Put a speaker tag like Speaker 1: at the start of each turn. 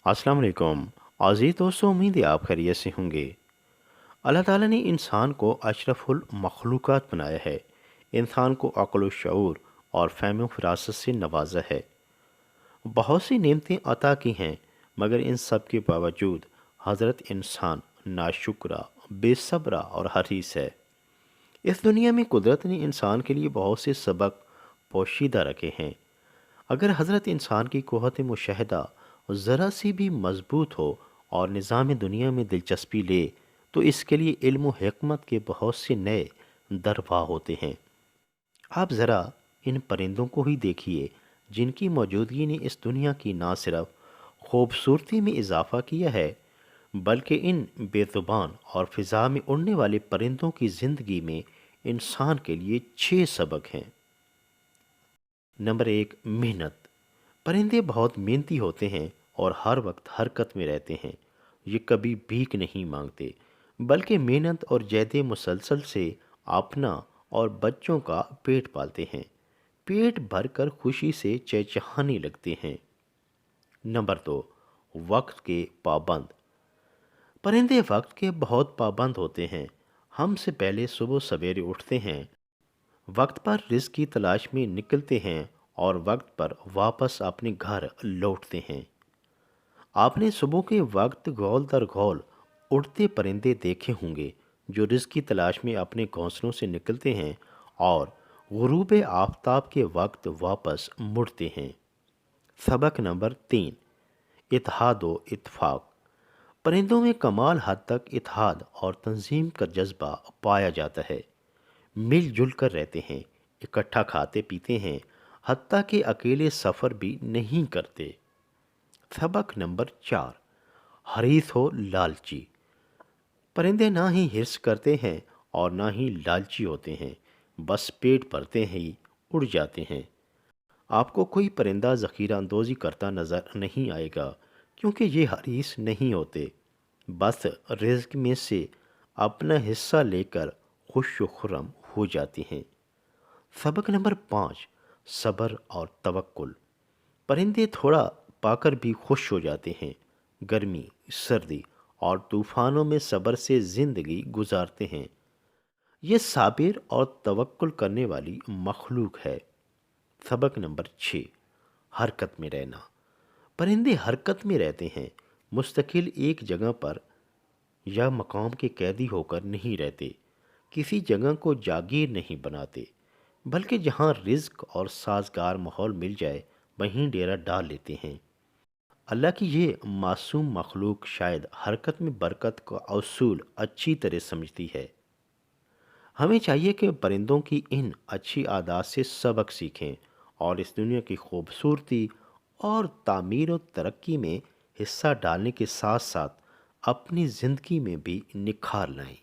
Speaker 1: अस्सलाम वालेकुम। अज़ीज़ दोस्तों, उम्मीद है आप खैरियत से होंगे। अल्लाह ताला ने इंसान को अशरफुल मखलूक़ात बनाया है। इंसान को अक़ल व शऊर और फ़हम व फ़रासत से नवाजा है। बहुत सी नेमतें अता की हैं, मगर इन सब के बावजूद हज़रत इंसान नाशुक्रा, बेसब्रा और हरीस है। इस दुनिया में कुदरत ने इंसान के लिए बहुत से सबक पोशीदा रखे हैं। अगर हज़रत इंसान की क़ुव्वत मुशाहिदा ज़रा सी भी मज़बूत हो और निज़ाम दुनिया में दिलचस्पी ले, तो इसके लिए इल्म व हिकमत के बहुत से नए दरवाह होते हैं। आप ज़रा इन परिंदों को ही देखिए, जिनकी मौजूदगी ने इस दुनिया की ना सिर्फ खूबसूरती में इजाफ़ा किया है, बल्कि इन बेज़ुबान और फ़िज़ा में उड़ने वाले परिंदों की ज़िंदगी में इंसान के लिए 6 सबक हैं। नंबर 1, मेहनत। परिंदे बहुत मेहनती होते हैं और हर वक्त हरकत में रहते हैं। ये कभी भीख नहीं मांगते, बल्कि मेहनत और जहद मुसलसल से अपना और बच्चों का पेट पालते हैं। पेट भरकर खुशी से चहचहाने लगते हैं। नंबर 2, वक्त के पाबंद। परिंदे वक्त के बहुत पाबंद होते हैं। हमसे पहले सुबह सवेरे उठते हैं, वक्त पर रिज़्क़ की तलाश में निकलते हैं और वक्त पर वापस अपने घर लौटते हैं। आपने सुबह के वक्त गौल दर गौल उड़ते परिंदे देखे होंगे, जो रिज़्क़ की तलाश में अपने घोंसलों से निकलते हैं और गुरूब आफताब के वक्त वापस मुड़ते हैं। सबक नंबर 3, इत्तेहाद व इत्तफ़ाक़। परिंदों में कमाल हद तक इत्तेहाद और तंजीम का जज्बा पाया जाता है। मिलजुल कर रहते हैं, इकट्ठा खाते पीते हैं, हत्ता कि अकेले सफ़र भी नहीं करते। सबक नंबर 4, हरीस हो लालची। परिंदे ना ही हिर्स करते हैं और ना ही लालची होते हैं, बस पेट भरते ही उड़ जाते हैं। आपको कोई परिंदा ज़ख़ीरा अंदोज़ी करता नज़र नहीं आएगा, क्योंकि ये हरीस नहीं होते, बस रिज़्क़ में से अपना हिस्सा लेकर खुश व खुर्रम हो जाते हैं। सबक नंबर 5, सब्र और तवक्कुल। परिंदे थोड़ा पाकर भी खुश हो जाते हैं। गर्मी, सर्दी और तूफ़ानों में सब्र से ज़िंदगी गुजारते हैं। ये साबिर और तवक्कुल करने वाली मखलूक है। सबक नंबर 6, हरकत में रहना। परिंदे हरकत में रहते हैं, मुस्तकिल एक जगह पर या मकाम के कैदी होकर नहीं रहते। किसी जगह को जागीर नहीं बनाते, बल्कि जहाँ रिज़्क़ और साज़गार माहौल मिल जाए, वहीं डेरा डाल लेते हैं। अल्लाह की ये मासूम मखलूक शायद हरकत में बरकत का असूल अच्छी तरह समझती है। हमें चाहिए कि परिंदों की इन अच्छी आदत से सबक सीखें और इस दुनिया की खूबसूरती और तामीर और तरक्की में हिस्सा डालने के साथ साथ अपनी ज़िंदगी में भी निखार लाएं।